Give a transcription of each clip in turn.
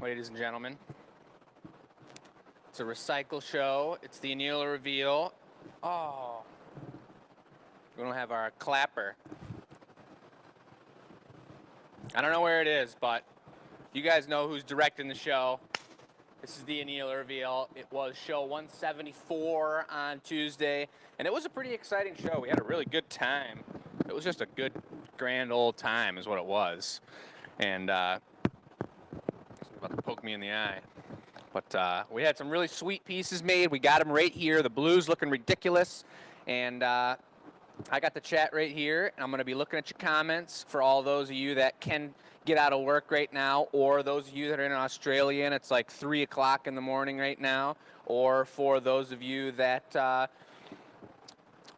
ladies and gentlemen. It's a recycle show. It's the Annealer reveal. Oh, we don't have our clapper. I don't know where it is, but you guys know who's directing the show. This is the Annealer reveal. It was show 174 on Tuesday, and it was a pretty exciting show. We had a really good time. It was just a good, grand old time is what it was. And about to poke me in the eye. But we had some really sweet pieces made. We got them right here. The blue's looking ridiculous. And I got the chat right here. And I'm going to be looking at your comments for all those of you that can get out of work right now, or those of you that are in Australia and it's like 3 o'clock in the morning right now, or for those of you that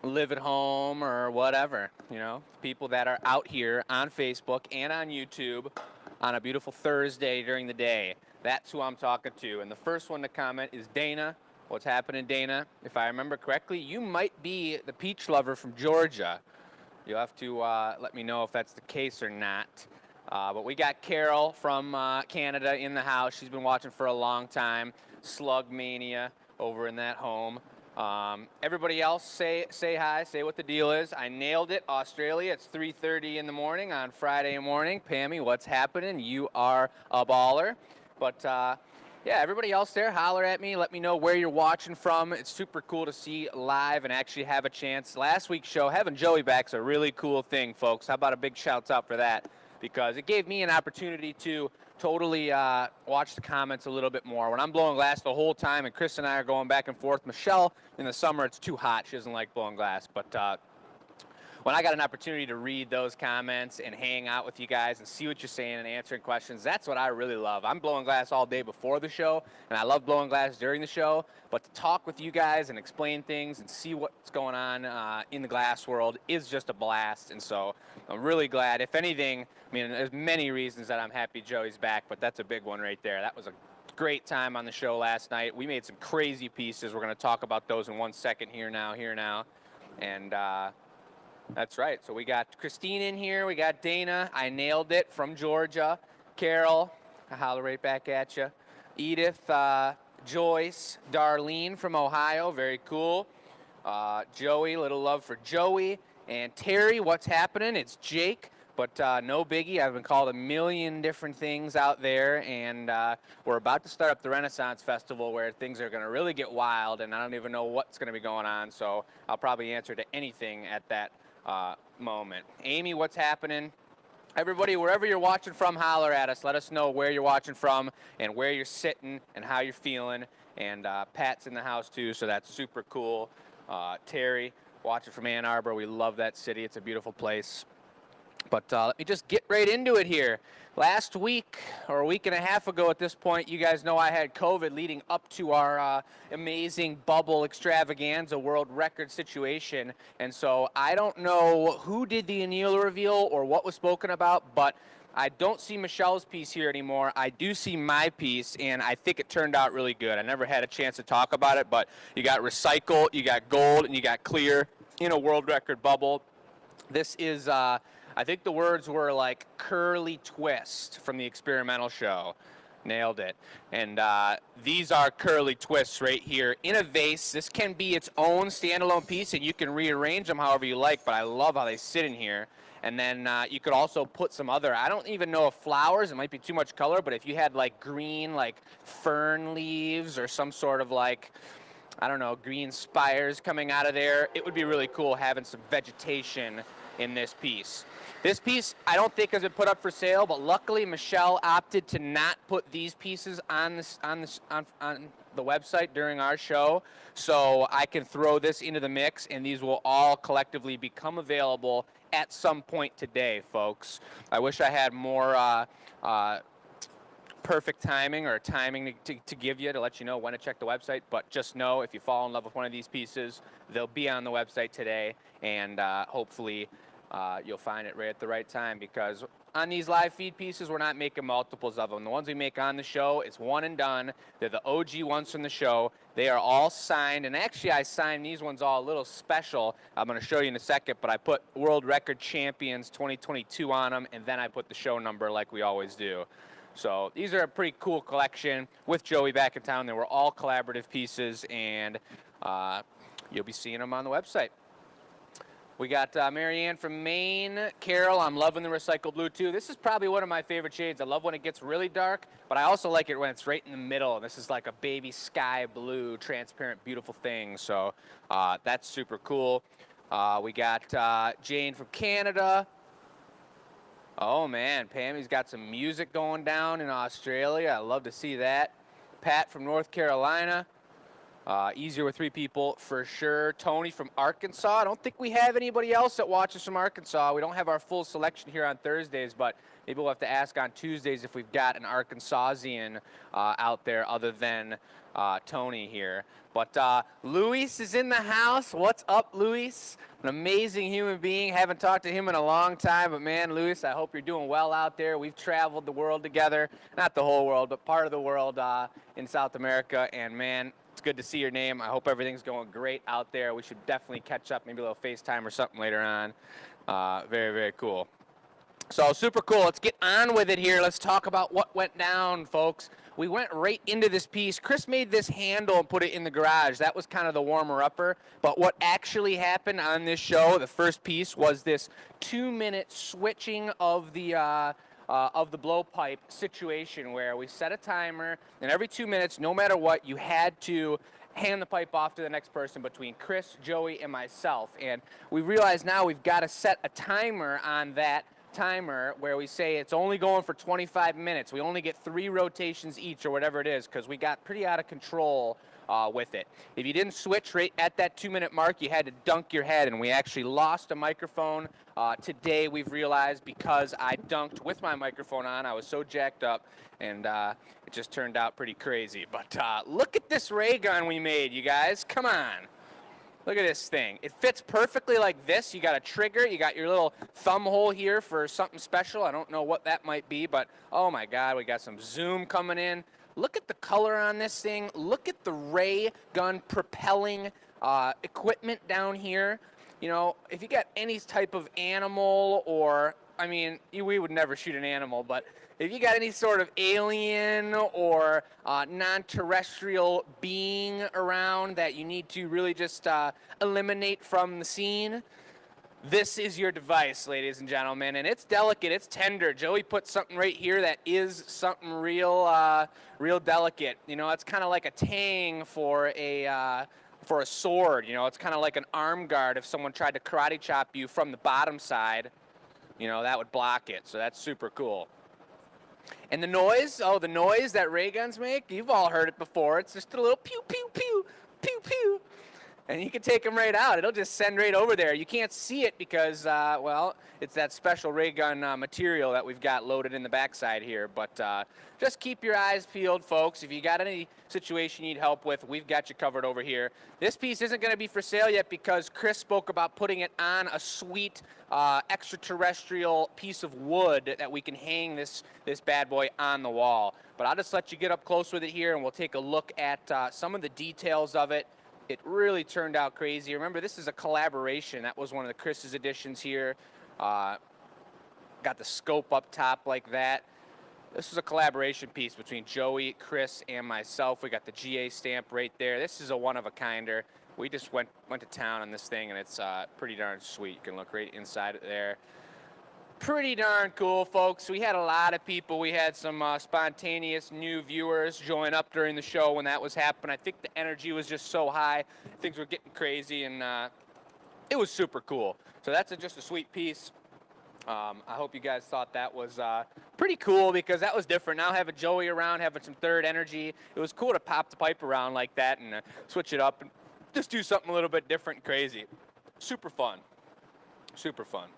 live at home or whatever, you know, people that are out here on Facebook and on YouTube on a beautiful Thursday during the day. That's who I'm talking to. And the first one to comment is Dana. What's happening, Dana? If I remember correctly, you might be the peach lover from Georgia. You'll have to let me know if that's the case or not. But we got Carol from Canada in the house. She's been watching for a long time. Slug Mania over in that home. Everybody else, say hi, say what the deal is. I nailed it. Australia, it's 3:30 in the morning on Friday morning. Pammy, what's happening? You are a baller. But yeah, everybody else there, holler at me. Let me know where you're watching from. It's super cool to see live and actually have a chance. Last week's show, having Joey back is a really cool thing, folks. How about a big shout out for that? Because it gave me an opportunity to totally watch the comments a little bit more. When I'm blowing glass the whole time, and Chris and I are going back and forth. Michelle, in the summer, it's too hot. She doesn't like blowing glass. But when I got an opportunity to read those comments and hang out with you guys and see what you're saying and answering questions, that's what I really love. I'm blowing glass all day before the show, and I love blowing glass during the show. But to talk with you guys and explain things and see what's going on in the glass world is just a blast. And so I'm really glad. If anything, I mean, there's many reasons that I'm happy Joey's back, but that's a big one right there. That was a great time on the show last night. We made some crazy pieces. We're going to talk about those in 1 second here now. And that's right. So we got Christine in here. We got Dana. I nailed it from Georgia. Carol, I holler right back at you. Edith, Joyce, Darlene from Ohio. Very cool. Joey, little love for Joey. And Terry, what's happening? It's Jake. But no biggie. I've been called a million different things out there, and we're about to start up the Renaissance Festival where things are going to really get wild, and I don't even know what's going to be going on, so I'll probably answer to anything at that moment. Amy, what's happening? Everybody, wherever you're watching from, holler at us. Let us know where you're watching from and where you're sitting and how you're feeling. And Pat's in the house, too, so that's super cool. Terry, watching from Ann Arbor. We love that city. It's a beautiful place. But let me just get right into it here. Last week, or a week and a half ago at this point, you guys know I had COVID leading up to our amazing bubble extravaganza world record situation. And so I don't know who did the Annealer reveal or what was spoken about, but I don't see Michelle's piece here anymore. I do see my piece, and I think it turned out really good. I never had a chance to talk about it, but you got recycle, you got gold, and you got clear in a world record bubble. This is... I think the words were like curly twist from the experimental show. Nailed it. And these are curly twists right here in a vase. This can be its own standalone piece, and you can rearrange them however you like, but I love how they sit in here. And then you could also put some other, I don't even know if flowers, it might be too much color, but if you had like green, like fern leaves or some sort of like, I don't know, green spires coming out of there, it would be really cool having some vegetation in this piece. This piece, I don't think has been put up for sale, but luckily Michelle opted to not put these pieces on the website during our show, so I can throw this into the mix, and these will all collectively become available at some point today, folks. I wish I had more perfect timing or timing to give you to let you know when to check the website, but just know if you fall in love with one of these pieces, they'll be on the website today, and hopefully you'll find it right at the right time, because on these live feed pieces, we're not making multiples of them. The ones we make on the show, it's one and done. They're the OG ones from the show. They are all signed, and actually I signed these ones all a little special. I'm going to show you in a second, but I put World Record Champions 2022 on them, and then I put the show number like we always do. So these are a pretty cool collection with Joey back in town. They were all collaborative pieces, and you'll be seeing them on the website. We got Marianne from Maine. Carol, I'm loving the recycled blue too. This is probably one of my favorite shades. I love when it gets really dark, but I also like it when it's right in the middle. This is like a baby sky blue, transparent, beautiful thing. So that's super cool. We got Jane from Canada. Oh man, Pammy's got some music going down in Australia. I love to see that. Pat from North Carolina. Easier with 3 people for sure. Tony from Arkansas. I don't think we have anybody else that watches from Arkansas. We don't have our full selection here on Thursdays, but maybe we'll have to ask on Tuesdays if we've got an Arkansasian out there other than Tony here. But Luis is in the house. What's up, Luis? An amazing human being. Haven't talked to him in a long time, but man, Luis, I hope you're doing well out there. We've traveled the world together. Not the whole world, but part of the world in South America, and man, it's good to see your name. I hope everything's going great out there. We should definitely catch up, maybe a little FaceTime or something later on. Very, very cool. So super cool. Let's get on with it here. Let's talk about what went down, folks. We went right into this piece. Chris made this handle and put it in the garage. That was kind of the warmer-upper. But what actually happened on this show, the first piece, was this 2-minute switching of the blowpipe situation where we set a timer, and every 2 minutes, no matter what, you had to hand the pipe off to the next person between Chris, Joey, and myself. And we realize now we've got to set a timer on that timer where we say it's only going for 25 minutes. We only get 3 rotations each or whatever it is because we got pretty out of control with it. If you didn't switch right at that 2-minute mark, you had to dunk your head, and we actually lost a microphone. Today we've realized because I dunked with my microphone on, I was so jacked up, and it just turned out pretty crazy. But look at this ray gun we made, you guys. Come on. Look at this thing. It fits perfectly like this. You got a trigger. You got your little thumb hole here for something special. I don't know what that might be, but oh my God, we got some zoom coming in. Look at the color on this thing. Look at the ray gun propelling equipment down here. You know, if you got any type of animal or, I mean, we would never shoot an animal, but if you got any sort of alien or non-terrestrial being around that you need to really just eliminate from the scene, this is your device, ladies and gentlemen. And it's delicate, it's tender. Joey put something right here that is something real, real delicate. You know, it's kind of like a tang for a sword. You know, it's kind of like an arm guard if someone tried to karate chop you from the bottom side. You know, that would block it. So that's super cool. And the noise, the noise that ray guns make, you've all heard it before. It's just a little pew, pew, pew, pew, pew. And you can take them right out. It'll just send right over there. You can't see it because, well, it's that special ray gun material that we've got loaded in the backside here. But just keep your eyes peeled, folks. If you got any situation you need help with, we've got you covered over here. This piece isn't going to be for sale yet because Chris spoke about putting it on a sweet extraterrestrial piece of wood that we can hang this bad boy on the wall. But I'll just let you get up close with it here, and we'll take a look at some of the details of it. It really turned out crazy. Remember, this is a collaboration. That was one of the Chris's additions here. Got the scope up top like that. This is a collaboration piece between Joey, Chris, and myself. We got the GA stamp right there. This is a one-of-a-kinder. We just went to town on this thing, and it's pretty darn sweet. You can look right inside it there. Pretty darn cool, folks. We had a lot of people. We had some spontaneous new viewers join up during the show when that was happening. I think the energy was just so high. Things were getting crazy, and it was super cool. So that's just a sweet piece. I hope you guys thought that was pretty cool because that was different. Now having Joey around, having some third energy, it was cool to pop the pipe around like that and switch it up and just do something a little bit different and crazy. Super fun. Super fun.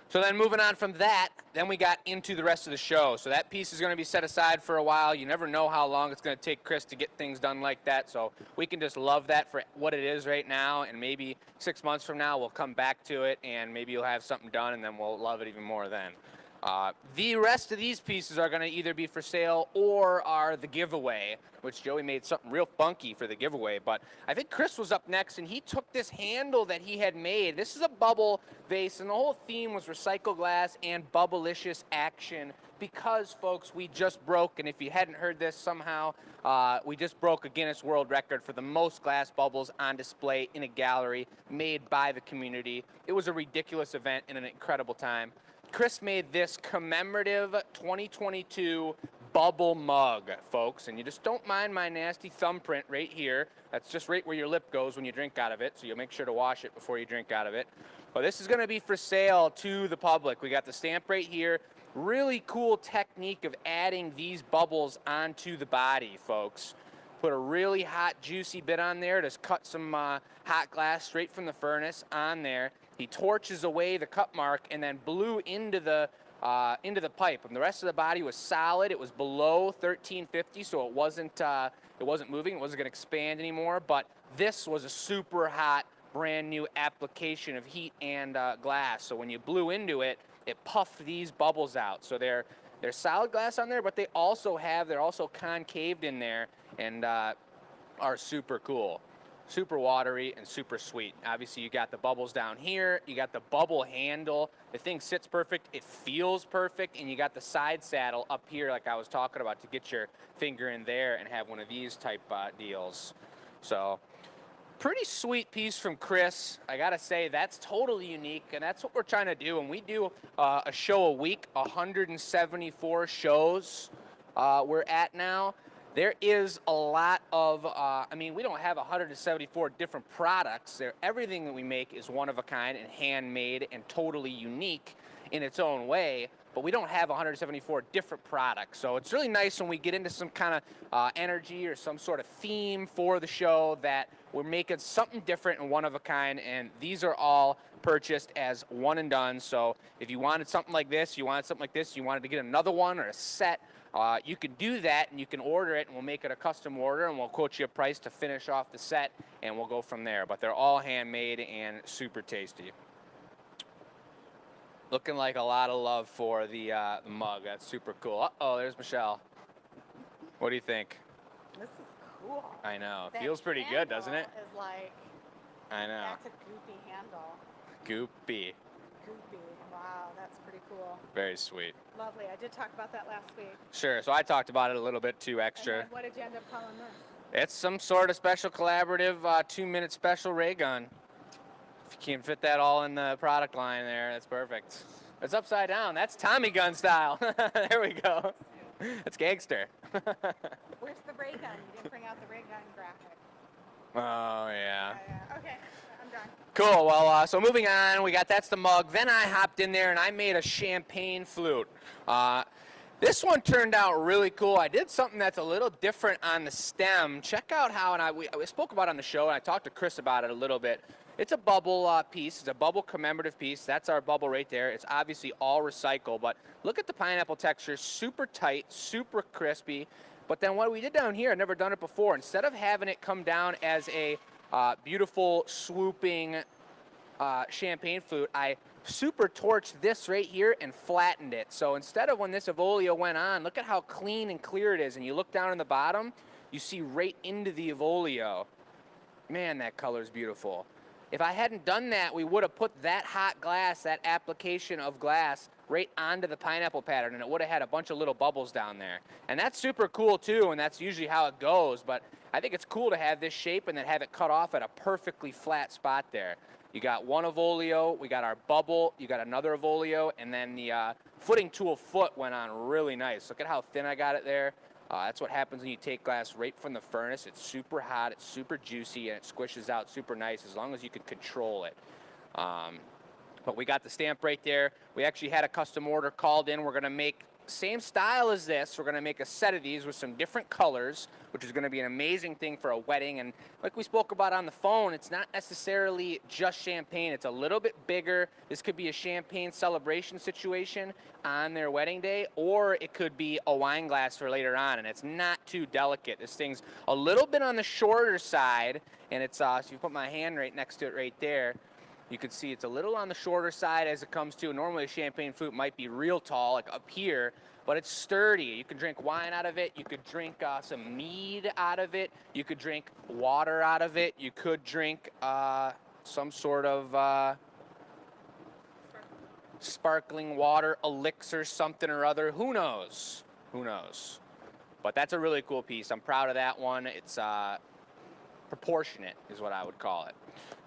So then moving on from that, then we got into the rest of the show. So that piece is going to be set aside for a while. You never know how long it's going to take Chris to get things done like that. So we can just love that for what it is right now. And maybe 6 months from now, we'll come back to it and maybe you'll have something done and then we'll love it even more then. The rest of these pieces are going to either be for sale or are the giveaway, which Joey made something real funky for the giveaway. But I think Chris was up next, and he took this handle that he had made. This is a bubble vase, and the whole theme was recycle glass and bubblicious action because, folks, we just broke, and if you hadn't heard this somehow, we just broke a Guinness World Record for the most glass bubbles on display in a gallery made by the community. It was a ridiculous event and an incredible time. Chris made this commemorative 2022 bubble mug, folks, and you just don't mind my nasty thumbprint right here. That's just right where your lip goes when you drink out of it, so you'll make sure to wash it before you drink out of it. But this is going to be for sale to the public. We got the stamp right here. Really cool technique of adding these bubbles onto the body, folks. Put a really hot, juicy bit on there. Just cut some hot glass straight from the furnace on there. He torches away the cut mark and then blew into the pipe. And the rest of the body was solid. It was below 1350, so it wasn't moving. It wasn't going to expand anymore. But this was a super hot, brand new application of heat and glass. So when you blew into it, it puffed these bubbles out. So they're solid glass on there, but they're also concaved in there and are super cool. Super watery and super sweet. Obviously, you got the bubbles down here. You got the bubble handle. The thing sits perfect. It feels perfect. And you got the side saddle up here like I was talking about to get your finger in there and have one of these type deals. So pretty sweet piece from Chris. I gotta say, that's totally unique, and that's what we're trying to do. And we do a show a week, 174 shows we're at now. There is a lot of, I mean, we don't have 174 different products. Everything that we make is one of a kind and handmade and totally unique in its own way, but we don't have 174 different products. So it's really nice when we get into some kind of energy or some sort of theme for the show that we're making something different and one of a kind, and these are all purchased as one and done. So if you wanted something like this, you wanted to get another one or a set, you can do that, and you can order it, and we'll make it a custom order, and we'll quote you a price to finish off the set, and we'll go from there. But they're all handmade and super tasty. Looking like a lot of love for the mug. That's super cool. Uh-oh, there's Michelle. What do you think? This is cool. I know. It feels pretty good, doesn't it? Is like, I know. That's a goopy handle. Goopy. Goopy. Wow, that's pretty cool. Very sweet. Lovely. I did talk about that last week. Sure. So I talked about it a little bit too extra. And then what did you end up calling this? It's some sort of special collaborative 2-minute special ray gun. If you can't fit that all in the product line there, that's perfect. It's upside down. That's Tommy gun style. There we go. It's gangster. Where's the ray gun? You didn't bring out the ray gun graphic. Oh, yeah. Okay, I'm done. Cool. Well, so moving on, that's the mug. Then I hopped in there and I made a champagne flute. This one turned out really cool. I did something that's a little different on the stem. Check out how, and we spoke about it on the show, and I talked to Chris about it a little bit. It's a bubble piece. It's a bubble commemorative piece. That's our bubble right there. It's obviously all recycled, but look at the pineapple texture. Super tight, super crispy. But then what we did down here, I've never done it before. Instead of having it come down as a beautiful, swooping champagne flute, I super torched this right here and flattened it. So instead of when this Evolio went on, look at how clean and clear it is. And you look down in the bottom, you see right into the Evolio. Man, that color is beautiful. If I hadn't done that, we would have put that hot glass, that application of glass, right onto the pineapple pattern, and it would have had a bunch of little bubbles down there. And that's super cool too, and that's usually how it goes, but I think it's cool to have this shape and then have it cut off at a perfectly flat spot there. You got one Evolio, we got our bubble, you got another Evolio, and then the footing tool foot went on really nice. Look at how thin I got it there. That's what happens when you take glass right from the furnace. It's super hot, it's super juicy, and it squishes out super nice as long as you can control it. But we got the stamp right there. We actually had a custom order called in. We're gonna make same style as this. We're gonna make a set of these with some different colors, which is gonna be an amazing thing for a wedding. And like we spoke about on the phone, it's not necessarily just champagne. It's a little bit bigger. This could be a champagne celebration situation on their wedding day, or it could be a wine glass for later on, and it's not too delicate. This thing's a little bit on the shorter side, and it's, so if you put my hand right next to it right there, you can see it's a little on the shorter side as it comes to. Normally a champagne flute might be real tall, like up here, but it's sturdy. You can drink wine out of it. You could drink some mead out of it. You could drink water out of it. You could drink some sort of sparkling water elixir something or other. Who knows? Who knows? But that's a really cool piece. I'm proud of that one. It's proportionate is what I would call it.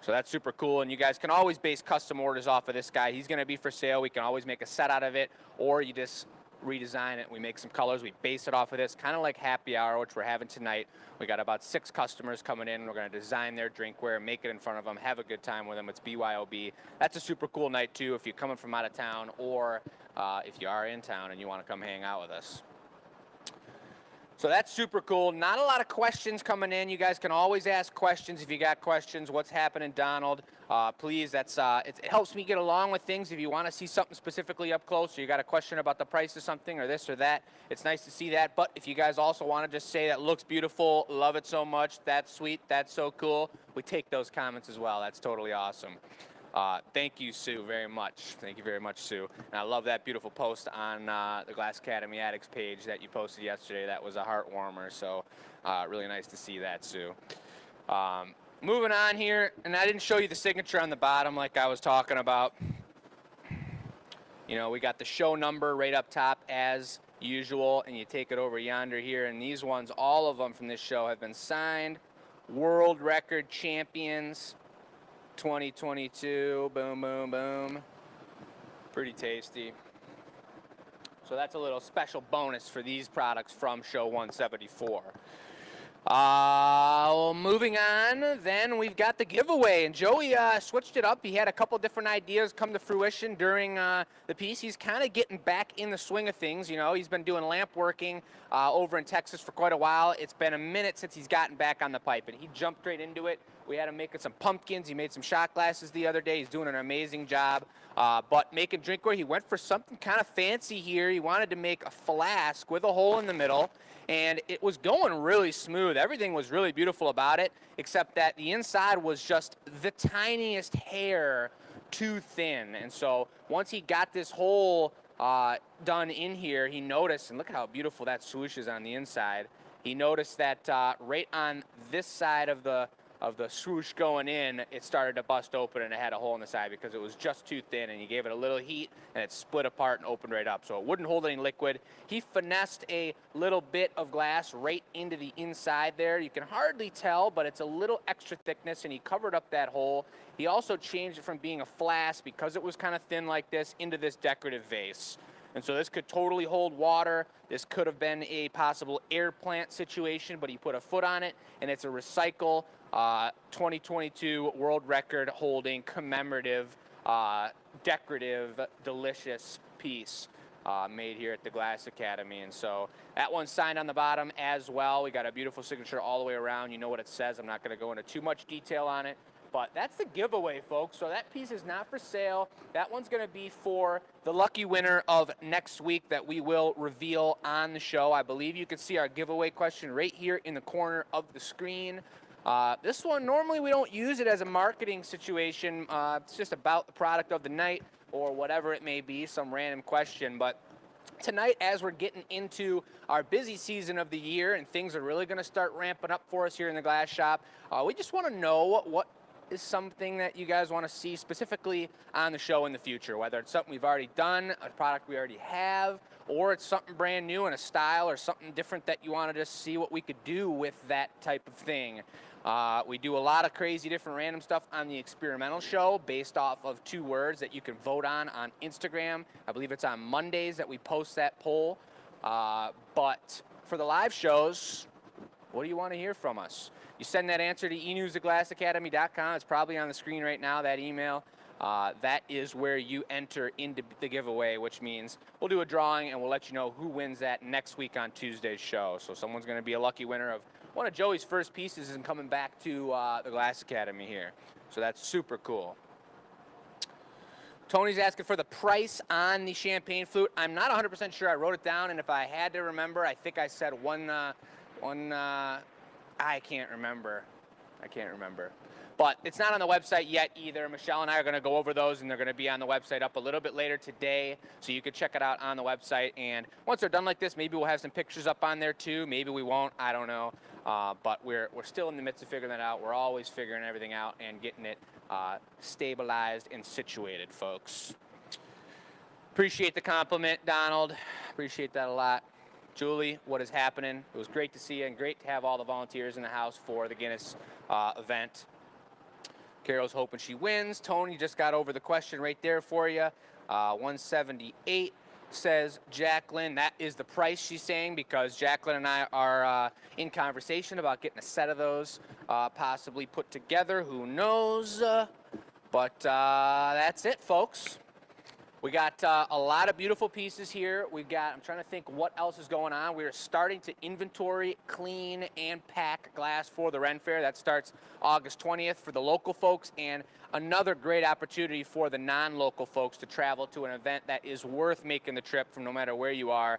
So that's super cool, and you guys can always base custom orders off of this guy. He's going to be for sale. We can always make a set out of it, or you just redesign it. We make some colors. We base it off of this, kind of like happy hour, which we're having tonight. We got about 6 customers coming in. We're going to design their drinkware, make it in front of them, have a good time with them. It's BYOB. That's a super cool night, too, if you're coming from out of town, or if you are in town and you want to come hang out with us. So that's super cool. Not a lot of questions coming in. You guys can always ask questions if you got questions. What's happening, Donald? Please, that's it helps me get along with things. If you want to see something specifically up close, or you got a question about the price of something or this or that, it's nice to see that. But if you guys also want to just say that looks beautiful, love it so much, that's sweet, that's so cool, we take those comments as well. That's totally awesome. Thank you, Sue, very much. Thank you very much, Sue. And I love that beautiful post on the Glass Academy Addicts page that you posted yesterday. That was a heart warmer, so really nice to see that, Sue. Moving on here, and I didn't show you the signature on the bottom like I was talking about. You know, we got the show number right up top as usual, and you take it over yonder here, and these ones, all of them from this show have been signed. World record champions. 2022, boom, boom, boom. Pretty tasty. So that's a little special bonus for these products from show 174. Moving on, then we've got the giveaway, and Joey switched it up. He had a couple different ideas come to fruition during the piece. He's kind of getting back in the swing of things. You know, he's been doing lamp working over in Texas for quite a while. It's been a minute since he's gotten back on the pipe, and he jumped right into it. We had him making some pumpkins. He made some shot glasses the other day. He's doing an amazing job. But making drinkware, he went for something kind of fancy here. He wanted to make a flask with a hole in the middle, and it was going really smooth. Everything was really beautiful about it, except that the inside was just the tiniest hair too thin. And so once he got this hole done in here, he noticed, and look at how beautiful that swoosh is on the inside. He noticed that right on this side of the swoosh going in, it started to bust open and it had a hole in the side because it was just too thin, and you gave it a little heat and it split apart and opened right up. So it wouldn't hold any liquid. He finessed a little bit of glass right into the inside there. You can hardly tell, but it's a little extra thickness, and he covered up that hole. He also changed it from being a flask, because it was kind of thin like this, into this decorative vase. And so this could totally hold water. This could have been a possible air plant situation, but he put a foot on it, and it's a recycle 2022 world record holding commemorative, decorative, delicious piece made here at the Glass Academy. And so that one's signed on the bottom as well. We got a beautiful signature all the way around. You know what it says. I'm not going to go into too much detail on it. But that's the giveaway, folks. So that piece is not for sale. That one's going to be for the lucky winner of next week that we will reveal on the show. I believe you can see our giveaway question right here in the corner of the screen. This one, normally we don't use it as a marketing situation. It's just about the product of the night or whatever it may be, some random question. But tonight, as we're getting into our busy season of the year and things are really going to start ramping up for us here in the glass shop, we just want to know what is something that you guys want to see specifically on the show in the future, whether it's something we've already done, a product we already have, or it's something brand new in a style or something different that you want to just see what we could do with that type of thing. We do a lot of crazy different random stuff on the experimental show based off of 2 words that you can vote on Instagram. I believe it's on Mondays that we post that poll. But for the live shows, what do you want to hear from us? You send that answer to enews@glassacademy.com. It's probably on the screen right now, that email. That is where you enter into the giveaway, which means we'll do a drawing and we'll let you know who wins that next week on Tuesday's show. So someone's going to be a lucky winner of one of Joey's first pieces and coming back to the Glass Academy here. So that's super cool. Tony's asking for the price on the champagne flute. I'm not 100% sure. I wrote it down, and if I had to remember, I think I said I can't remember. But it's not on the website yet either. Michelle and I are going to go over those, and they're going to be on the website up a little bit later today, so you can check it out on the website. And once they're done like this, maybe we'll have some pictures up on there too. Maybe we won't. I don't know. But we're still in the midst of figuring that out. We're always figuring everything out and getting it stabilized and situated, folks. Appreciate the compliment, Donald. Appreciate that a lot. Julie, what is happening? It was great to see you and great to have all the volunteers in the house for the Guinness event. Carol's hoping she wins. Tony just got over the question right there for you. 178 says Jacqueline. That is the price she's saying because Jacqueline and I are in conversation about getting a set of those possibly put together. Who knows? But that's it, folks. We got a lot of beautiful pieces here. We've got, I'm trying to think what else is going on. We are starting to inventory, clean, and pack glass for the Ren Fair. That starts August 20th for the local folks, and another great opportunity for the non-local folks to travel to an event that is worth making the trip from no matter where you are.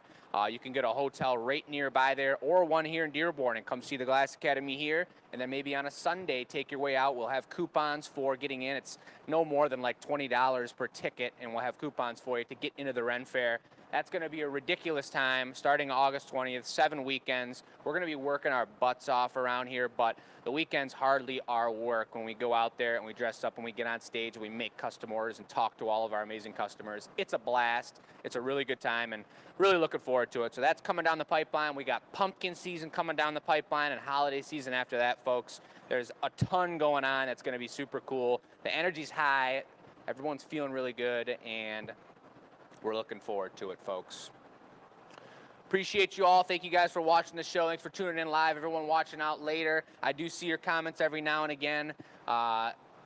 You can get a hotel right nearby there or one here in Dearborn and come see the Glass Academy here. And then maybe on a Sunday, take your way out. We'll have coupons for getting in. It's no more than like $20 per ticket, and we'll have coupons for you to get into the Ren Fair. That's going to be a ridiculous time starting August 20th, 7 weekends. We're going to be working our butts off around here, but the weekends hardly are work when we go out there and we dress up and we get on stage and we make custom orders and talk to all of our amazing customers. It's a blast. It's a really good time and really looking forward to it. So that's coming down the pipeline. We got pumpkin season coming down the pipeline and holiday season after that, folks. There's a ton going on that's going to be super cool. The energy's high. Everyone's feeling really good, and we're looking forward to it, folks. Appreciate you all. Thank you guys for watching the show. Thanks for tuning in live. Everyone watching out later. I do see your comments every now and again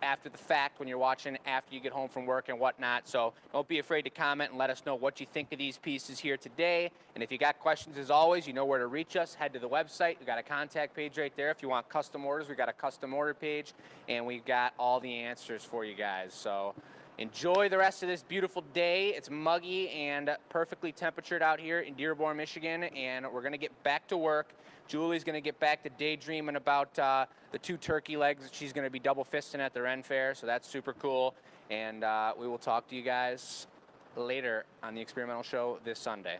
after the fact when you're watching after you get home from work and whatnot. So don't be afraid to comment and let us know what you think of these pieces here today. And if you got questions, as always, you know where to reach us. Head to the website. We got a contact page right there. If you want custom orders, we got a custom order page, and we've got all the answers for you guys. So enjoy the rest of this beautiful day. It's muggy and perfectly temperatured out here in Dearborn, Michigan, and we're going to get back to work. Julie's going to get back to daydreaming about the 2 turkey legs that she's going to be double fisting at the Ren Fair, so that's super cool. And we will talk to you guys later on the Experimental Show this Sunday.